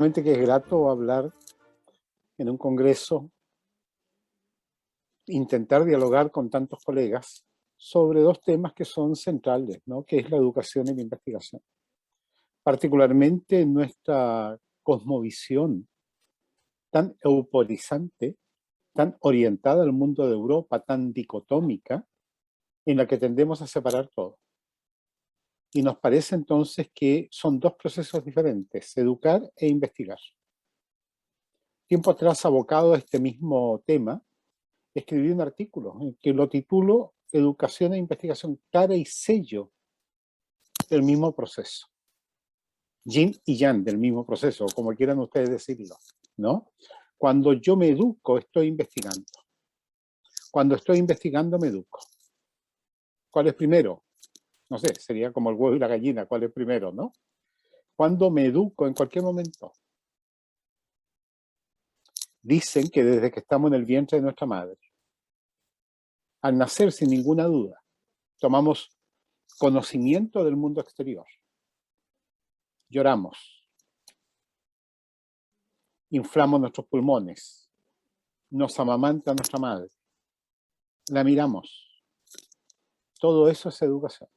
Realmente que es grato hablar en un congreso, intentar dialogar con tantos colegas sobre dos temas que son centrales, ¿no? Que es la educación y la investigación. Particularmente en nuestra cosmovisión tan euporizante, tan orientada al mundo de Europa, tan dicotómica, en la que tendemos a separar todo. Y nos parece entonces que son dos procesos diferentes, educar e investigar. Tiempo atrás, abocado a este mismo tema, escribí un artículo que lo titulo Educación e investigación, cara y sello del mismo proceso. Yin y yang del mismo proceso, como quieran ustedes decirlo, ¿no? Cuando yo me educo, estoy investigando. Cuando estoy investigando, me educo. ¿Cuál es primero? No sé, sería como el huevo y la gallina, ¿cuál es primero, no? Cuando me educo, en cualquier momento. Dicen que desde que estamos en el vientre de nuestra madre, al nacer, sin ninguna duda, tomamos conocimiento del mundo exterior. Lloramos, inflamos nuestros pulmones, nos amamanta nuestra madre, la miramos. Todo eso es educación.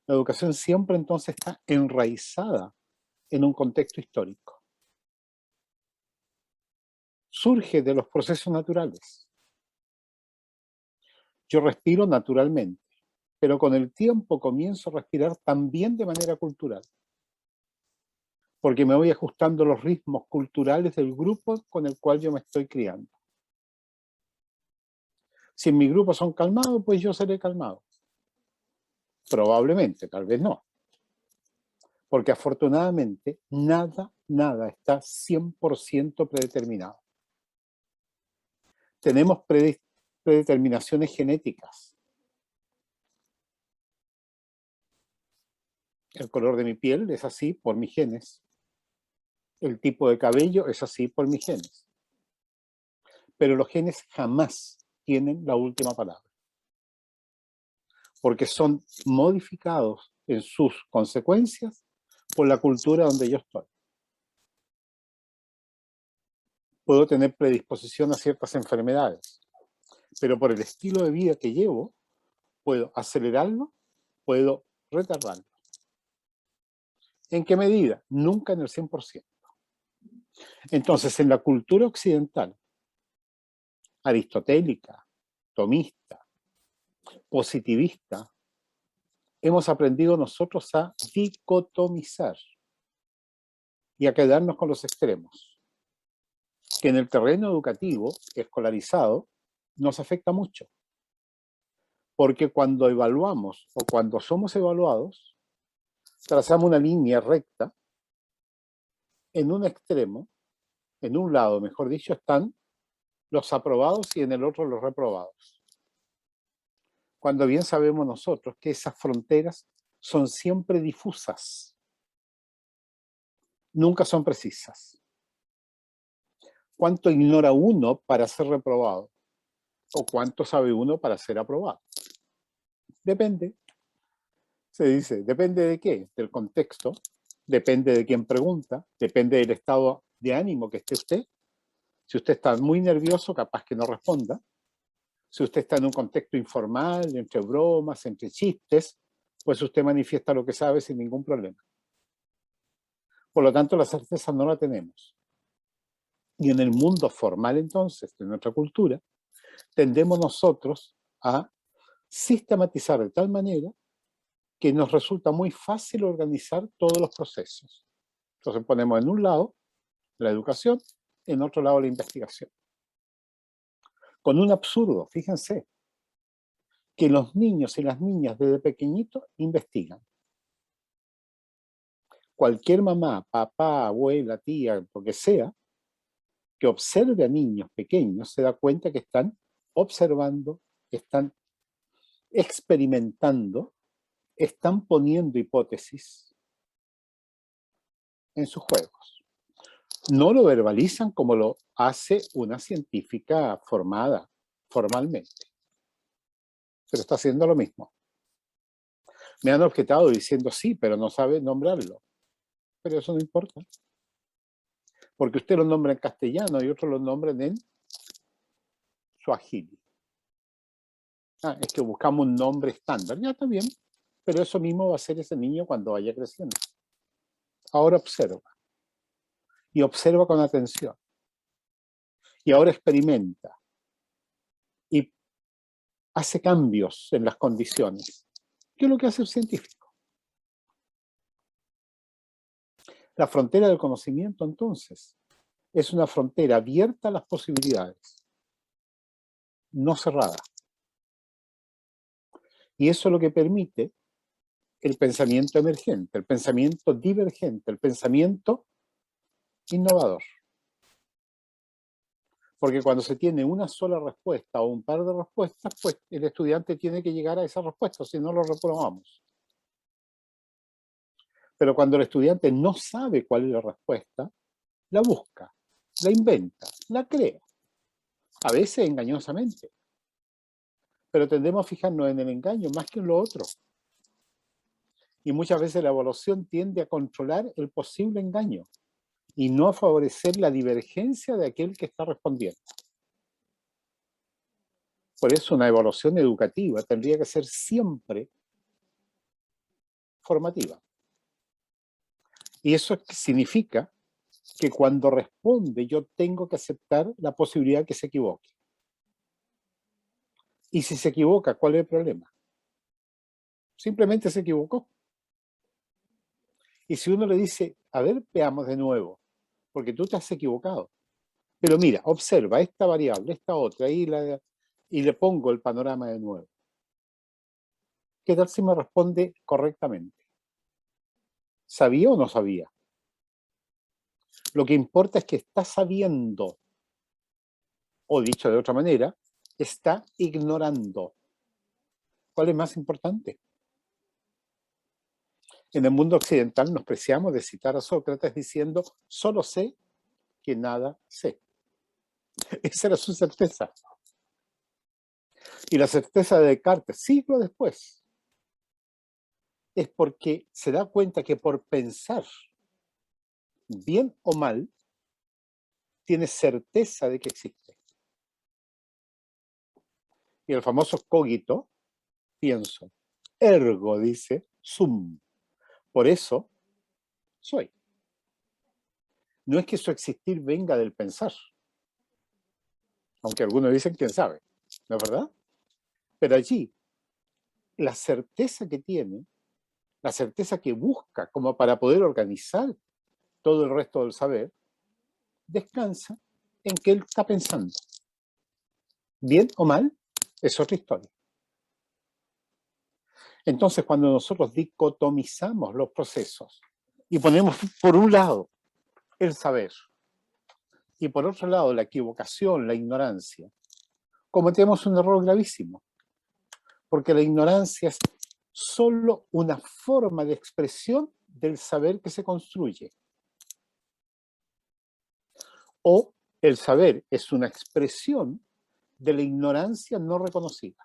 La educación siempre entonces está enraizada en un contexto histórico. Surge de los procesos naturales. Yo respiro naturalmente, pero con el tiempo comienzo a respirar también de manera cultural, porque me voy ajustando los ritmos culturales del grupo con el cual yo me estoy criando. Si en mi grupo son calmados, pues yo seré calmado. Probablemente, tal vez no. Porque afortunadamente nada está 100% predeterminado. Tenemos predeterminaciones genéticas. El color de mi piel es así por mis genes. El tipo de cabello es así por mis genes. Pero los genes jamás tienen la última palabra. Porque son modificados en sus consecuencias por la cultura donde yo estoy. Puedo tener predisposición a ciertas enfermedades, pero por el estilo de vida que llevo, puedo acelerarlo, puedo retardarlo. ¿En qué medida? Nunca en el 100%. Entonces, en la cultura occidental, aristotélica, tomista, positivista, hemos aprendido nosotros a dicotomizar y a quedarnos con los extremos, que en el terreno educativo, escolarizado, nos afecta mucho. Porque cuando evaluamos o cuando somos evaluados, trazamos una línea recta, en un extremo, en un lado, mejor dicho, están los aprobados y en el otro los reprobados. Cuando bien sabemos nosotros que esas fronteras son siempre difusas, nunca son precisas. ¿Cuánto ignora uno para ser reprobado? ¿O cuánto sabe uno para ser aprobado? Depende. Se dice, ¿depende de qué? Del contexto, depende de quién pregunta, depende del estado de ánimo que esté usted. Si usted está muy nervioso, capaz que no responda. Si usted está en un contexto informal, entre bromas, entre chistes, pues usted manifiesta lo que sabe sin ningún problema. Por lo tanto, la certeza no la tenemos. Y en el mundo formal, entonces, de nuestra cultura, tendemos nosotros a sistematizar de tal manera que nos resulta muy fácil organizar todos los procesos. Entonces ponemos en un lado la educación, en otro lado la investigación. Con un absurdo, fíjense, que los niños y las niñas desde pequeñitos investigan. Cualquier mamá, papá, abuela, tía, lo que sea, que observe a niños pequeños, se da cuenta que están observando, están experimentando, están poniendo hipótesis en sus juegos. No lo verbalizan como lo hace una científica formada formalmente, pero está haciendo lo mismo. Me han objetado diciendo sí, pero no sabe nombrarlo. Pero eso no importa. Porque usted lo nombra en castellano y otros lo nombran en suajili. Es que buscamos un nombre estándar. Ya está bien, pero eso mismo va a ser ese niño cuando vaya creciendo. Ahora observa. Y observa con atención. Y ahora experimenta. Y hace cambios en las condiciones. ¿Qué es lo que hace el científico? La frontera del conocimiento, entonces, es una frontera abierta a las posibilidades, no cerrada. Y eso es lo que permite el pensamiento emergente, el pensamiento divergente, el pensamiento innovador. Porque cuando se tiene una sola respuesta o un par de respuestas, pues el estudiante tiene que llegar a esa respuesta, si no lo reprobamos. Pero cuando el estudiante no sabe cuál es la respuesta, la busca, la inventa, la crea. A veces engañosamente. Pero tendemos a fijarnos en el engaño más que en lo otro. Y muchas veces la evaluación tiende a controlar el posible engaño y no a favorecer la divergencia de aquel que está respondiendo. Por eso una evaluación educativa tendría que ser siempre formativa. Y eso significa que cuando responde yo tengo que aceptar la posibilidad que se equivoque. Y si se equivoca, ¿cuál es el problema? Simplemente se equivocó. Y si uno le dice, a ver, veamos de nuevo, porque tú te has equivocado. Pero mira, observa esta variable, esta otra, y le pongo el panorama de nuevo. ¿Qué tal si me responde correctamente? ¿Sabía o no sabía? Lo que importa es que está sabiendo, o dicho de otra manera, está ignorando. ¿Cuál es más importante? En el mundo occidental nos preciamos de citar a Sócrates diciendo, solo sé que nada sé. Esa era su certeza. Y la certeza de Descartes, siglos después, es porque se da cuenta que por pensar, bien o mal, tiene certeza de que existe. Y el famoso cogito, pienso, ergo, dice, sum. Por eso, soy. No es que su existir venga del pensar, aunque algunos dicen quién sabe, ¿no es verdad? Pero allí, la certeza que tiene, la certeza que busca como para poder organizar todo el resto del saber, descansa en que él está pensando. Bien o mal, es otra historia. Entonces, cuando nosotros dicotomizamos los procesos y ponemos por un lado el saber y por otro lado la equivocación, la ignorancia, cometemos un error gravísimo, porque la ignorancia es solo una forma de expresión del saber que se construye. O el saber es una expresión de la ignorancia no reconocida.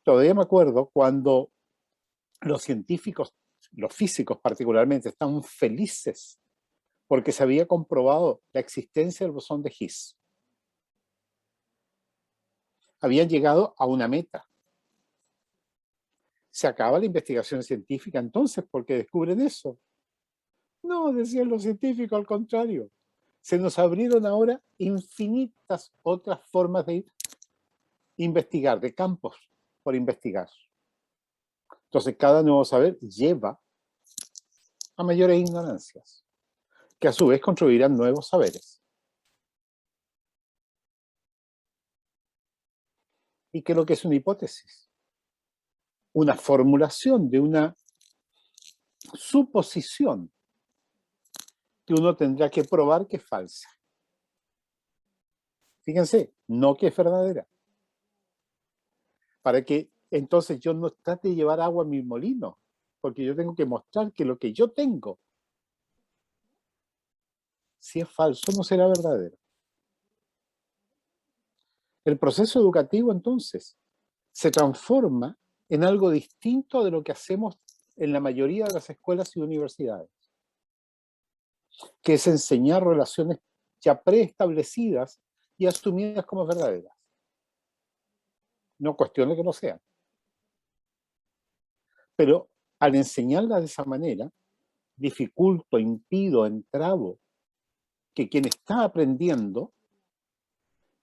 Todavía me acuerdo cuando los científicos, los físicos particularmente, estaban felices porque se había comprobado la existencia del bosón de Higgs. Habían llegado a una meta. ¿Se acaba la investigación científica entonces porque descubren eso? No, decían los científicos, al contrario. Se nos abrieron ahora infinitas otras formas de investigar, de campos por investigar. Entonces, cada nuevo saber lleva a mayores ignorancias, que a su vez construirán nuevos saberes. ¿Y qué es lo que es una hipótesis? Una formulación de una suposición que uno tendrá que probar que es falsa. Fíjense, no que es verdadera. Para que entonces yo no trate de llevar agua a mi molino, porque yo tengo que mostrar que lo que yo tengo, si es falso, no será verdadero. El proceso educativo entonces se transforma en algo distinto de lo que hacemos en la mayoría de las escuelas y universidades, que es enseñar relaciones ya preestablecidas y asumidas como verdaderas. No cuestione que no sean. Pero al enseñarla de esa manera, dificulto, impido, entrabo que quien está aprendiendo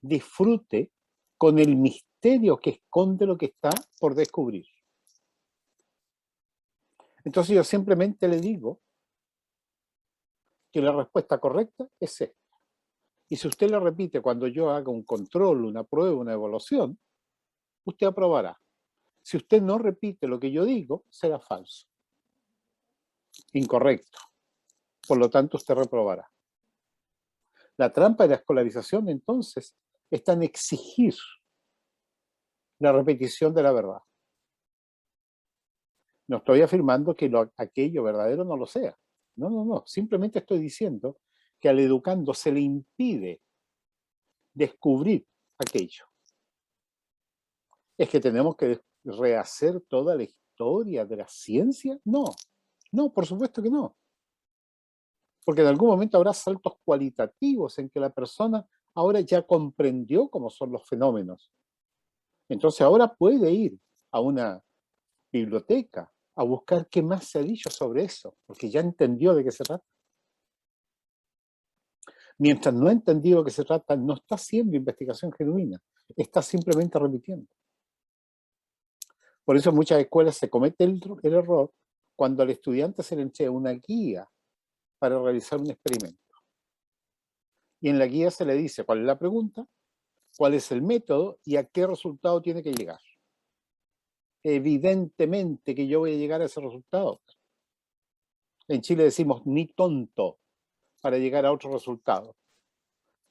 disfrute con el misterio que esconde lo que está por descubrir. Entonces yo simplemente le digo que la respuesta correcta es esta. Y si usted la repite cuando yo haga un control, una prueba, una evaluación, usted aprobará. Si usted no repite lo que yo digo, será falso, incorrecto. Por lo tanto, usted reprobará. La trampa de la escolarización, entonces, está en exigir la repetición de la verdad. No estoy afirmando que aquello verdadero no lo sea. No, no, no. Simplemente estoy diciendo que al educando se le impide descubrir aquello. ¿Es que tenemos que rehacer toda la historia de la ciencia? No, no, por supuesto que no. Porque en algún momento habrá saltos cualitativos en que la persona ahora ya comprendió cómo son los fenómenos. Entonces ahora puede ir a una biblioteca a buscar qué más se ha dicho sobre eso, porque ya entendió de qué se trata. Mientras no ha entendido de qué se trata, no está haciendo investigación genuina, está simplemente repitiendo. Por eso en muchas escuelas se comete el error cuando al estudiante se le entrega una guía para realizar un experimento. Y en la guía se le dice cuál es la pregunta, cuál es el método y a qué resultado tiene que llegar. Evidentemente que yo voy a llegar a ese resultado. En Chile decimos ni tonto para llegar a otro resultado.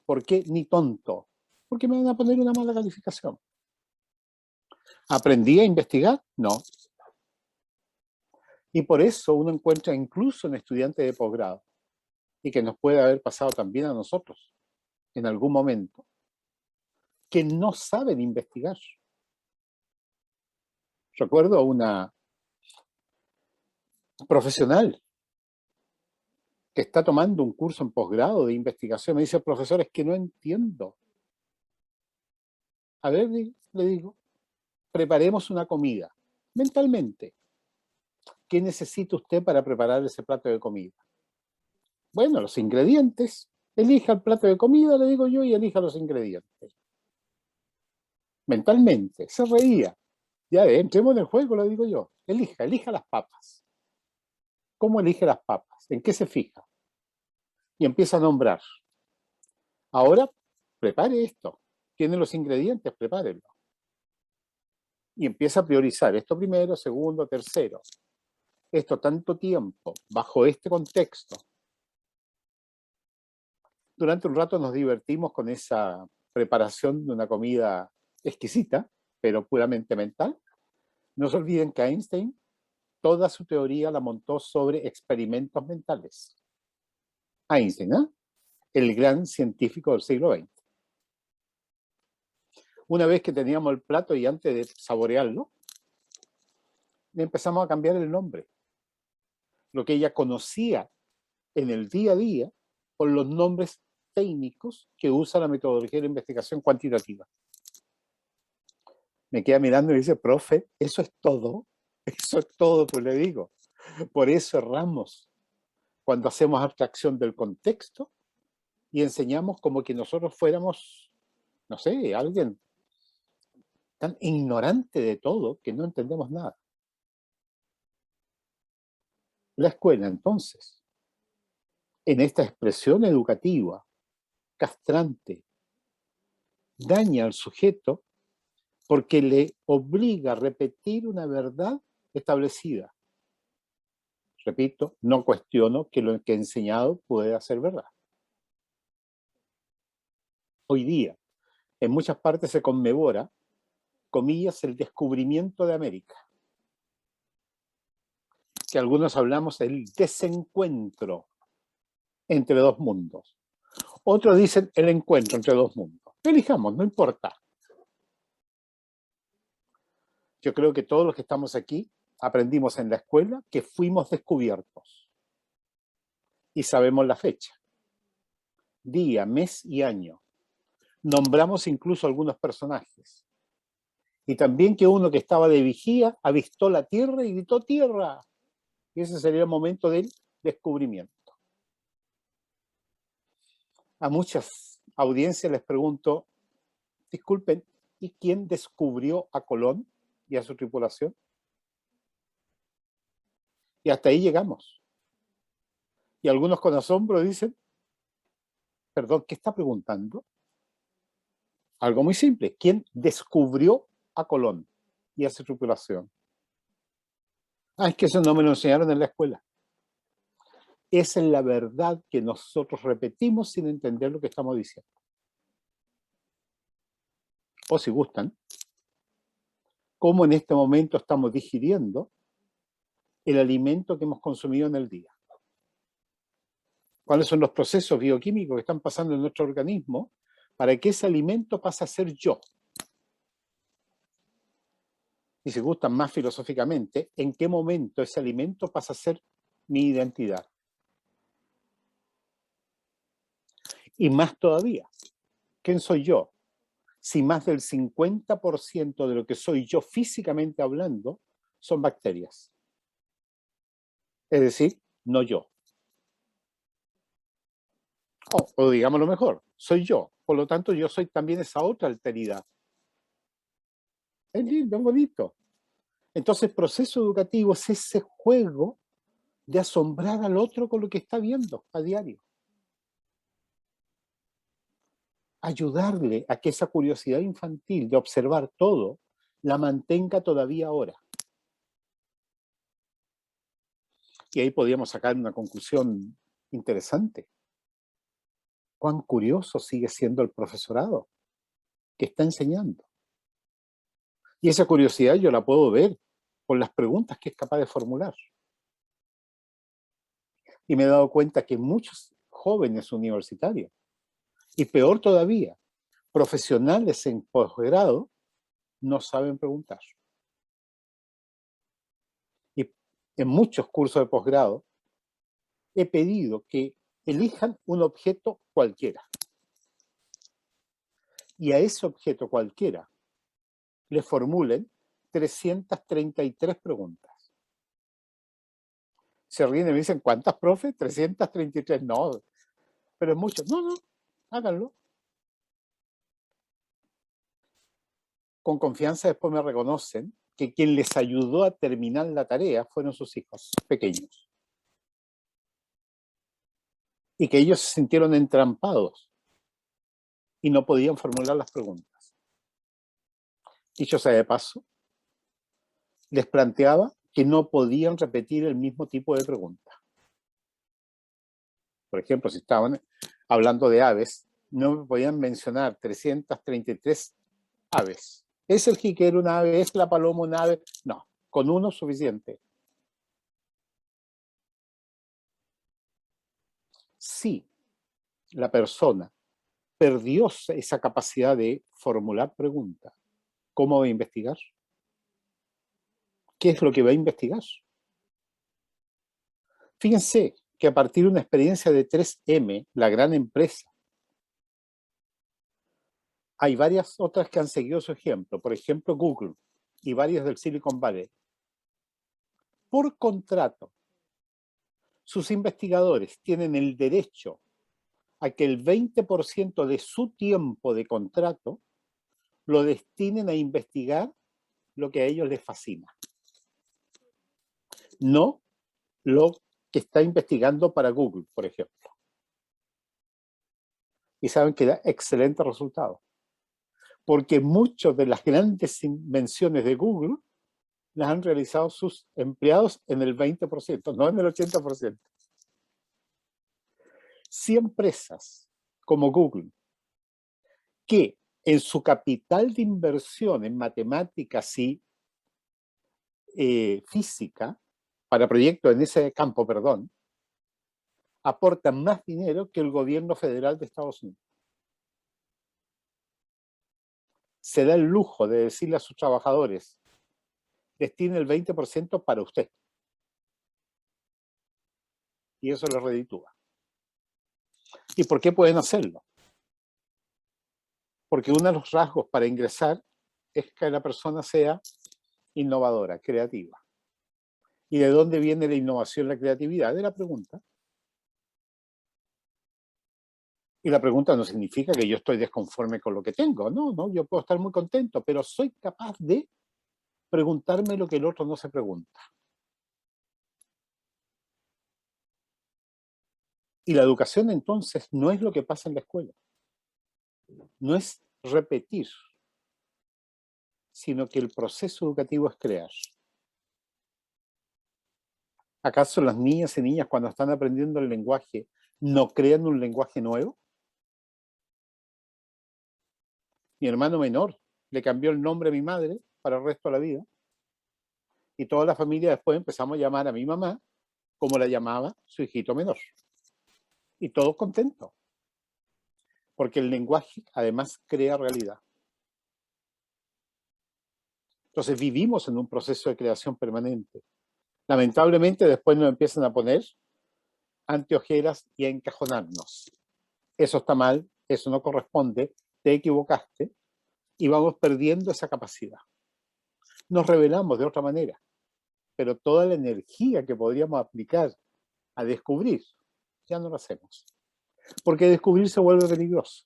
¿Por qué ni tonto? Porque me van a poner una mala calificación. ¿Aprendí a investigar? No. Y por eso uno encuentra incluso en estudiantes de posgrado, y que nos puede haber pasado también a nosotros en algún momento, que no saben investigar. Recuerdo a una profesional que está tomando un curso en posgrado de investigación. Me dice, profesor, es que no entiendo. A ver, le digo, preparemos una comida. Mentalmente, ¿qué necesita usted para preparar ese plato de comida? Bueno, los ingredientes. Elija el plato de comida, le digo yo, y elija los ingredientes. Mentalmente, se reía. Ya, entremos en el juego, le digo yo. Elija las papas. ¿Cómo elige las papas? ¿En qué se fija? Y empieza a nombrar. Ahora, prepare esto. Tiene los ingredientes, prepárenlo. Y empieza a priorizar esto primero, segundo, tercero. Esto tanto tiempo, bajo este contexto. Durante un rato nos divertimos con esa preparación de una comida exquisita, pero puramente mental. No se olviden que Einstein toda su teoría la montó sobre experimentos mentales. Einstein, ¿eh? El gran científico del siglo XX. Una vez que teníamos el plato y antes de saborearlo, le empezamos a cambiar el nombre. Lo que ella conocía en el día a día por los nombres técnicos que usa la metodología de investigación cuantitativa. Me queda mirando y dice, profe, ¿eso es todo? Eso es todo, pues le digo. Por eso erramos cuando hacemos abstracción del contexto y enseñamos como que nosotros fuéramos, no sé, alguien tan ignorante de todo que no entendemos nada. La escuela, entonces, en esta expresión educativa castrante, daña al sujeto porque le obliga a repetir una verdad establecida. Repito, no cuestiono que lo que he enseñado pueda ser verdad. Hoy día, en muchas partes se conmemora, comillas, el descubrimiento de América. Que algunos hablamos del desencuentro entre dos mundos. Otros dicen el encuentro entre dos mundos. Elijamos, no importa. Yo creo que todos los que estamos aquí aprendimos en la escuela que fuimos descubiertos. Y sabemos la fecha. Día, mes y año. Nombramos incluso algunos personajes. Y también que uno que estaba de vigía avistó la tierra y gritó tierra. Y ese sería el momento del descubrimiento. A muchas audiencias les pregunto, disculpen, ¿y quién descubrió a Colón y a su tripulación? Y hasta ahí llegamos. Y algunos con asombro dicen, perdón, ¿qué está preguntando? Algo muy simple, ¿quién descubrió a Colón y a su tripulación? Ah, es que eso no me lo enseñaron en la escuela. Esa es la verdad que nosotros repetimos sin entender lo que estamos diciendo. O si gustan, cómo en este momento estamos digiriendo el alimento que hemos consumido en el día. ¿Cuáles son los procesos bioquímicos que están pasando en nuestro organismo para que ese alimento pase a ser yo? Y si gustan más filosóficamente, ¿en qué momento ese alimento pasa a ser mi identidad? Y más todavía, ¿quién soy yo? Si más del 50% de lo que soy yo físicamente hablando son bacterias. Es decir, no yo. O digámoslo mejor, soy yo. Por lo tanto, yo soy también esa otra alteridad. Es lindo, es bonito. Entonces, el proceso educativo es ese juego de asombrar al otro con lo que está viendo a diario. Ayudarle a que esa curiosidad infantil de observar todo la mantenga todavía ahora. Y ahí podríamos sacar una conclusión interesante. Cuán curioso sigue siendo el profesorado que está enseñando. Y esa curiosidad yo la puedo ver por las preguntas que es capaz de formular. Y me he dado cuenta que muchos jóvenes universitarios, y peor todavía, profesionales en posgrado, no saben preguntar. Y en muchos cursos de posgrado he pedido que elijan un objeto cualquiera. Y a ese objeto cualquiera le formulen 333 preguntas. Se ríen y me dicen, ¿cuántas, profe? 333. No, pero es mucho. No, háganlo. Con confianza después me reconocen que quien les ayudó a terminar la tarea fueron sus hijos pequeños. Y que ellos se sintieron entrampados y no podían formular las preguntas. Dicho sea de paso, les planteaba que no podían repetir el mismo tipo de pregunta. Por ejemplo, si estaban hablando de aves, no me podían mencionar 333 aves. ¿Es el jiquero una ave? ¿Es la paloma una ave? No, con uno suficiente. Si la persona perdió esa capacidad de formular preguntas, ¿cómo va a investigar? ¿Qué es lo que va a investigar? Fíjense que a partir de una experiencia de 3M, la gran empresa, hay varias otras que han seguido su ejemplo, por ejemplo Google y varias del Silicon Valley. Por contrato, sus investigadores tienen el derecho a que el 20% de su tiempo de contrato lo destinen a investigar lo que a ellos les fascina. No lo que está investigando para Google, por ejemplo. Y saben que da excelente resultado. Porque muchas de las grandes invenciones de Google las han realizado sus empleados en el 20%, no en el 80%. Si empresas como Google, que en su capital de inversión en matemáticas y física, para proyectos en ese campo, perdón, aportan más dinero que el gobierno federal de Estados Unidos. Se da el lujo de decirle a sus trabajadores, destine el 20% para usted. Y eso les reditúa. ¿Y por qué pueden hacerlo? Porque uno de los rasgos para ingresar es que la persona sea innovadora, creativa. ¿Y de dónde viene la innovación, la creatividad? De la pregunta. Y la pregunta no significa que yo estoy desconforme con lo que tengo. No, no, yo puedo estar muy contento, pero soy capaz de preguntarme lo que el otro no se pregunta. Y la educación entonces no es lo que pasa en la escuela. No es repetir, sino que el proceso educativo es crear. ¿Acaso las niñas y niñas cuando están aprendiendo el lenguaje no crean un lenguaje nuevo? Mi hermano menor le cambió el nombre a mi madre para el resto de la vida. Y toda la familia después empezamos a llamar a mi mamá como la llamaba su hijito menor. Y todos contentos. Porque el lenguaje además crea realidad. Entonces vivimos en un proceso de creación permanente. Lamentablemente después nos empiezan a poner anteojeras y a encajonarnos. Eso está mal, eso no corresponde, te equivocaste y vamos perdiendo esa capacidad. Nos revelamos de otra manera, pero toda la energía que podríamos aplicar a descubrir, ya no lo hacemos. Porque descubrir se vuelve peligroso.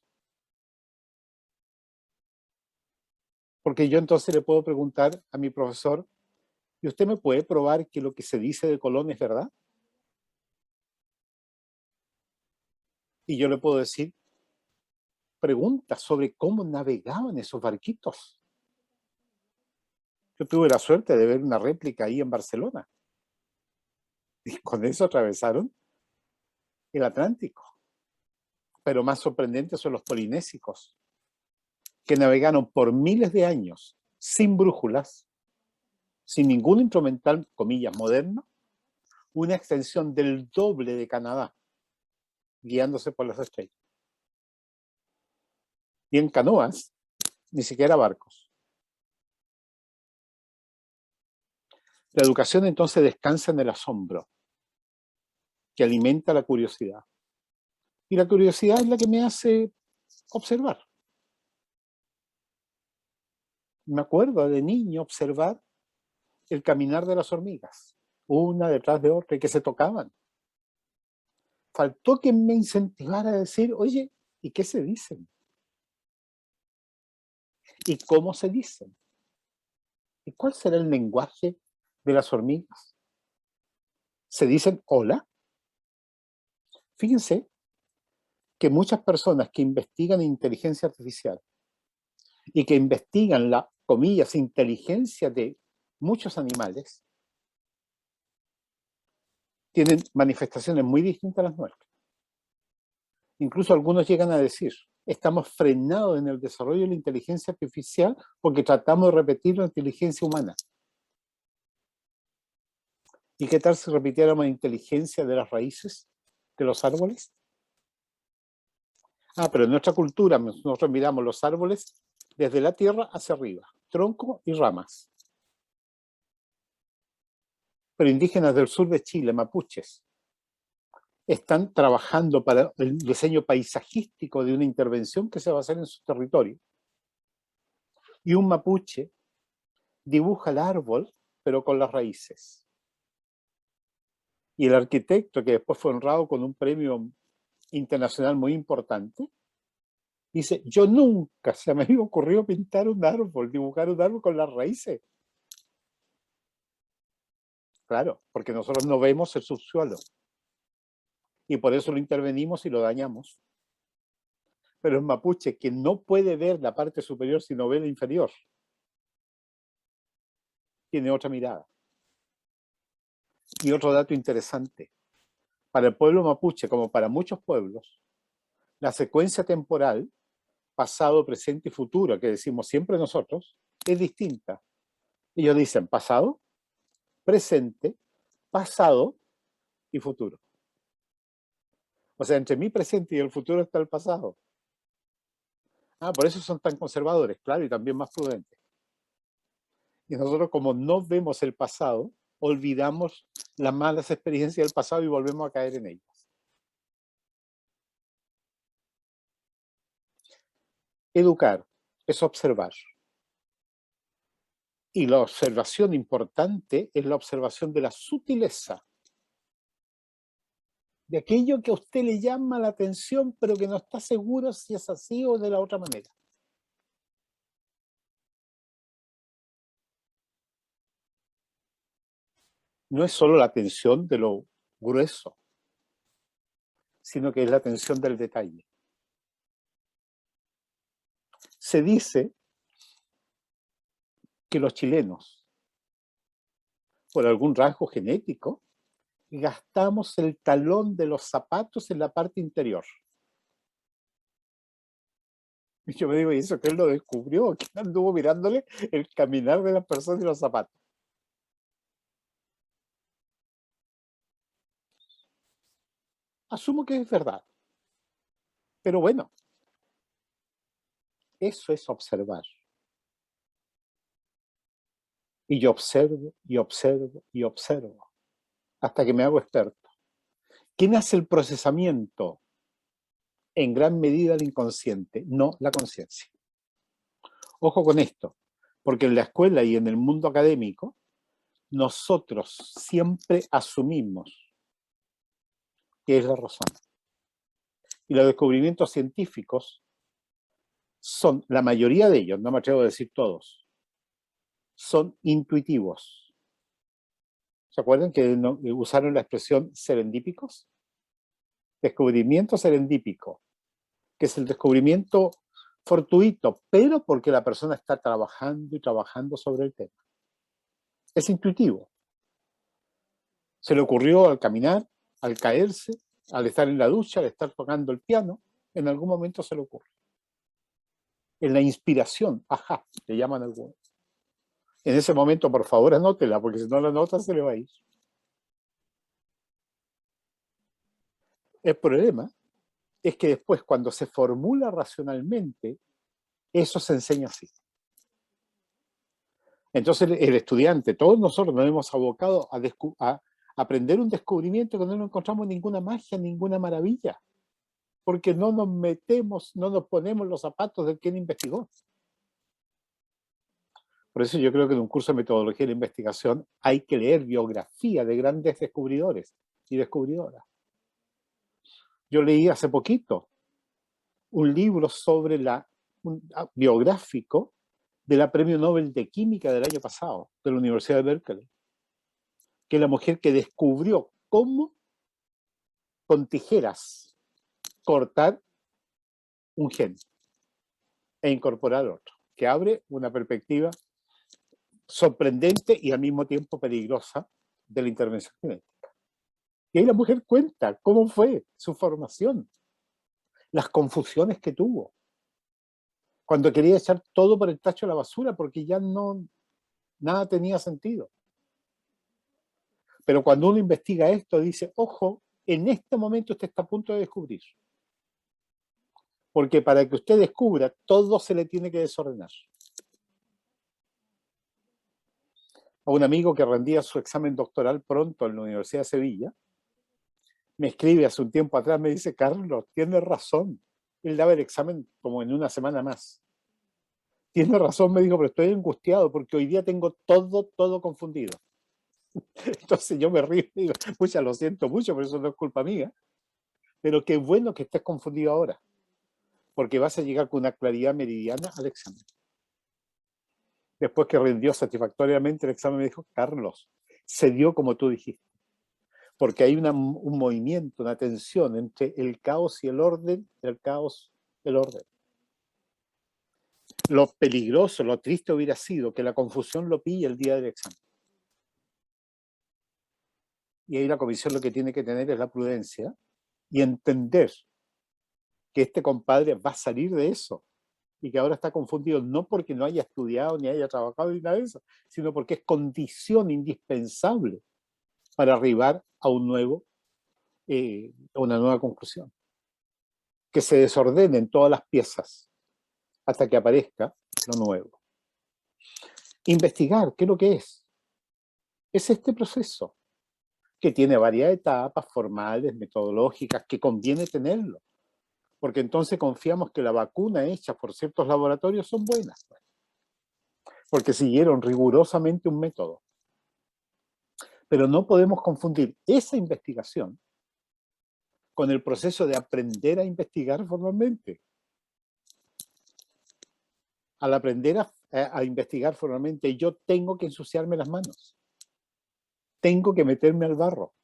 Porque yo entonces le puedo preguntar a mi profesor, ¿y usted me puede probar que lo que se dice de Colón es verdad? Y yo le puedo decir preguntas sobre cómo navegaban esos barquitos. Yo tuve la suerte de ver una réplica ahí en Barcelona. Y con eso atravesaron el Atlántico. Pero más sorprendentes son los polinésicos, que navegaron por miles de años sin brújulas, sin ningún instrumental, comillas, moderno, una extensión del doble de Canadá, guiándose por las estrellas. Y en canoas, ni siquiera barcos. La educación entonces descansa en el asombro, que alimenta la curiosidad. Y la curiosidad es la que me hace observar. Me acuerdo de niño observar el caminar de las hormigas, una detrás de otra, y que se tocaban. Faltó que me incentivara a decir, oye, ¿y qué se dicen? ¿Y cómo se dicen? ¿Y cuál será el lenguaje de las hormigas? ¿Se dicen hola? Fíjense que muchas personas que investigan inteligencia artificial y que investigan la, comillas, inteligencia de muchos animales, tienen manifestaciones muy distintas a las nuestras. Incluso algunos llegan a decir, estamos frenados en el desarrollo de la inteligencia artificial porque tratamos de repetir la inteligencia humana. ¿Y qué tal si repitiéramos la inteligencia de las raíces de los árboles? Ah, pero en nuestra cultura nosotros miramos los árboles desde la tierra hacia arriba, tronco y ramas. Pero indígenas del sur de Chile, mapuches, están trabajando para el diseño paisajístico de una intervención que se va a hacer en su territorio. Y un mapuche dibuja el árbol, pero con las raíces. Y el arquitecto, que después fue honrado con un premio internacional muy importante, dice, yo nunca se me había ocurrido pintar un árbol, dibujar un árbol con las raíces. Claro, porque nosotros no vemos el subsuelo. Y por eso lo intervenimos y lo dañamos. Pero el mapuche, que no puede ver la parte superior sino ve la inferior, tiene otra mirada. Y otro dato interesante, para el pueblo mapuche, como para muchos pueblos, la secuencia temporal pasado, presente y futuro, que decimos siempre nosotros, es distinta. Ellos dicen pasado, presente, pasado y futuro. O sea, entre mi presente y el futuro está el pasado. Ah, por eso son tan conservadores, claro, y también más prudentes. Y nosotros, como no vemos el pasado, olvidamos las malas experiencias del pasado y volvemos a caer en ellas. Educar es observar. Y la observación importante es la observación de la sutileza, de aquello que a usted le llama la atención, pero que no está seguro si es así o de la otra manera. No es solo la atención de lo grueso, sino que es la atención del detalle. Se dice que los chilenos, por algún rasgo genético, gastamos el talón de los zapatos en la parte interior. Y yo me digo, ¿y eso quién lo descubrió? ¿Quién anduvo mirándole el caminar de las personas y los zapatos? Asumo que es verdad. Pero bueno, eso es observar. Y yo observo, y observo, y observo, hasta que me hago experto. ¿Quién hace el procesamiento? En gran medida el inconsciente, no la conciencia. Ojo con esto, porque en la escuela y en el mundo académico, nosotros siempre asumimos que es la razón. Y los descubrimientos científicos son, la mayoría de ellos, no me atrevo a decir todos, son intuitivos. ¿Se acuerdan que usaron la expresión serendípicos? Descubrimiento serendípico, que es el descubrimiento fortuito, pero porque la persona está trabajando y trabajando sobre el tema. Es intuitivo. Se le ocurrió al caminar, al caerse, al estar en la ducha, al estar tocando el piano, en algún momento se le ocurre. En la inspiración, ajá, le llaman algunos. En ese momento, por favor, anótela, porque si no la anota se le va a ir. El problema es que después, cuando se formula racionalmente, eso se enseña así. Entonces el estudiante, todos nosotros nos hemos abocado a aprender un descubrimiento que no nos encontramos ninguna magia, ninguna maravilla, porque no nos metemos, no nos ponemos los zapatos del quien investigó. Por eso yo creo que en un curso de metodología de la investigación hay que leer biografía de grandes descubridores y descubridoras. Yo leí hace poquito un libro sobre biográfico de la Premio Nobel de Química del año pasado, de la Universidad de Berkeley, que es la mujer que descubrió cómo con tijeras cortar un gen e incorporar otro, que abre una perspectiva sorprendente y al mismo tiempo peligrosa de la intervención genética. Y ahí la mujer cuenta cómo fue su formación, las confusiones que tuvo, cuando quería echar todo por el tacho de la basura porque ya no, nada tenía sentido. Pero cuando uno investiga esto, dice, ojo, en este momento usted está a punto de descubrir. Porque para que usted descubra, todo se le tiene que desordenar. A un amigo que rendía su examen doctoral pronto en la Universidad de Sevilla, me escribe hace un tiempo atrás, me dice, Carlos, tienes razón. Él daba el examen como en una semana más. Tienes razón, me dijo, pero estoy angustiado porque hoy día tengo todo confundido. Entonces yo me río y digo, pucha, lo siento mucho, pero eso no es culpa mía. Pero qué bueno que estés confundido ahora, porque vas a llegar con una claridad meridiana al examen. Después que rindió satisfactoriamente el examen, me dijo, Carlos, se dio como tú dijiste. Porque hay un movimiento, una tensión entre el caos y el orden, el caos y el orden. Lo peligroso, lo triste hubiera sido que la confusión lo pille el día del examen. Y ahí la comisión lo que tiene que tener es la prudencia y entender que este compadre va a salir de eso. y que ahora está confundido no porque no haya estudiado ni haya trabajado ni nada de eso, sino porque es condición indispensable para arribar a una nueva conclusión. Que se desordenen todas las piezas hasta que aparezca lo nuevo. Investigar, ¿qué es lo que es? Es este proceso, que tiene varias etapas formales, metodológicas, que conviene tenerlo, porque entonces confiamos que la vacuna hecha por ciertos laboratorios son buenas, porque siguieron rigurosamente un método. Pero no podemos confundir esa investigación con el proceso de aprender a investigar formalmente. Al aprender a investigar formalmente, yo tengo que ensuciarme las manos. Tengo que meterme al barro.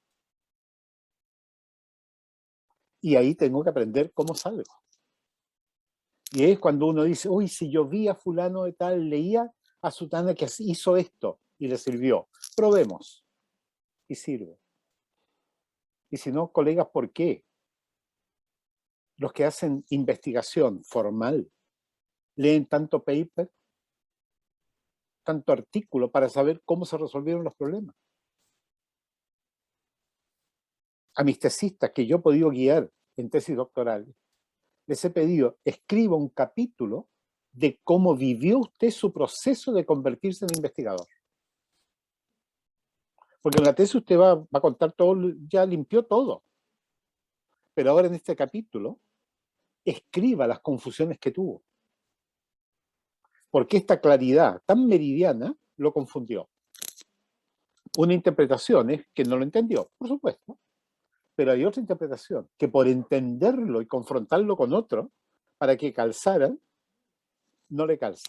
Y ahí tengo que aprender cómo salgo. Y es cuando uno dice, uy, si yo vi a fulano de tal, leía a sutana que hizo esto y le sirvió. Probemos. Y sirve. Y si no, colegas, ¿por qué? Los que hacen investigación formal leen tanto paper, tanto artículo para saber cómo se resolvieron los problemas. A mis tesistas que yo he podido guiar en tesis doctorales, les he pedido, escriba un capítulo de cómo vivió usted su proceso de convertirse en investigador. Porque en la tesis usted va a contar todo, ya limpió todo. Pero ahora en este capítulo, escriba las confusiones que tuvo. Porque esta claridad tan meridiana lo confundió. Una interpretación es que no lo entendió, por supuesto. Pero hay otra interpretación, que por entenderlo y confrontarlo con otro, para que calzaran, no le calza.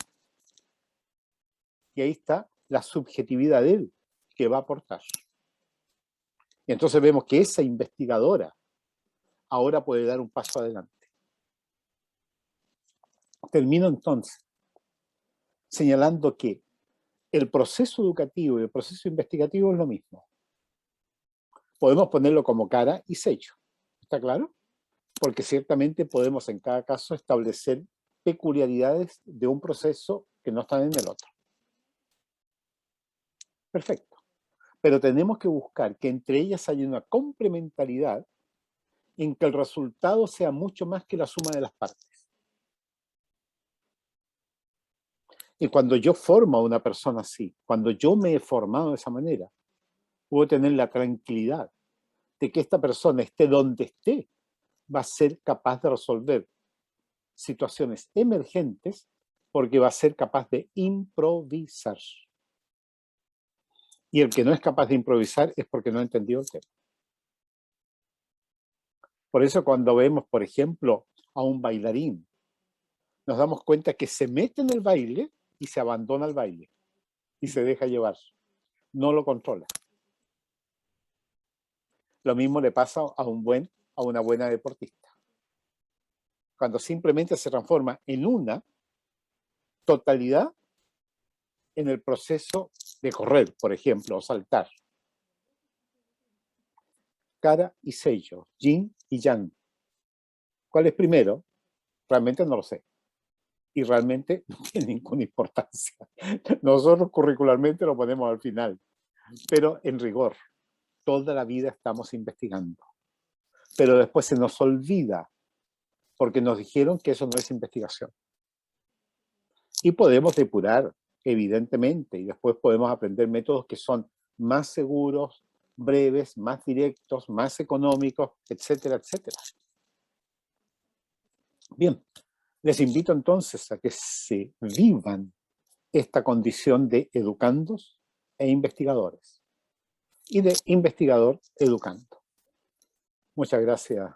Y ahí está la subjetividad de él, que va a aportar. Y entonces vemos que esa investigadora ahora puede dar un paso adelante. Termino entonces señalando que el proceso educativo y el proceso investigativo es lo mismo. Podemos ponerlo como cara y sello. ¿Está claro? Porque ciertamente podemos en cada caso establecer peculiaridades de un proceso que no están en el otro. Perfecto. Pero tenemos que buscar que entre ellas haya una complementariedad en que el resultado sea mucho más que la suma de las partes. Y cuando yo formo a una persona así, cuando yo me he formado de esa manera, puedo tener la tranquilidad de que esta persona esté donde esté, va a ser capaz de resolver situaciones emergentes porque va a ser capaz de improvisar. Y el que no es capaz de improvisar es porque no ha entendido el tema. Por eso cuando vemos, por ejemplo, a un bailarín, nos damos cuenta que se mete en el baile y se abandona al baile y se deja llevar. No lo controla. Lo mismo le pasa a una buena deportista. Cuando simplemente se transforma en una totalidad en el proceso de correr, por ejemplo, o saltar. Cara y sello, yin y yang. ¿Cuál es primero? Realmente no lo sé. Y realmente no tiene ninguna importancia. Nosotros curricularmente lo ponemos al final. Pero en rigor, toda la vida estamos investigando. Pero después se nos olvida porque nos dijeron que eso no es investigación. Y podemos depurar, evidentemente, y después podemos aprender métodos que son más seguros, breves, más directos, más económicos, etcétera, etcétera. Bien, les invito entonces a que se vivan esta condición de educandos e investigadores y de investigador educando. Muchas gracias.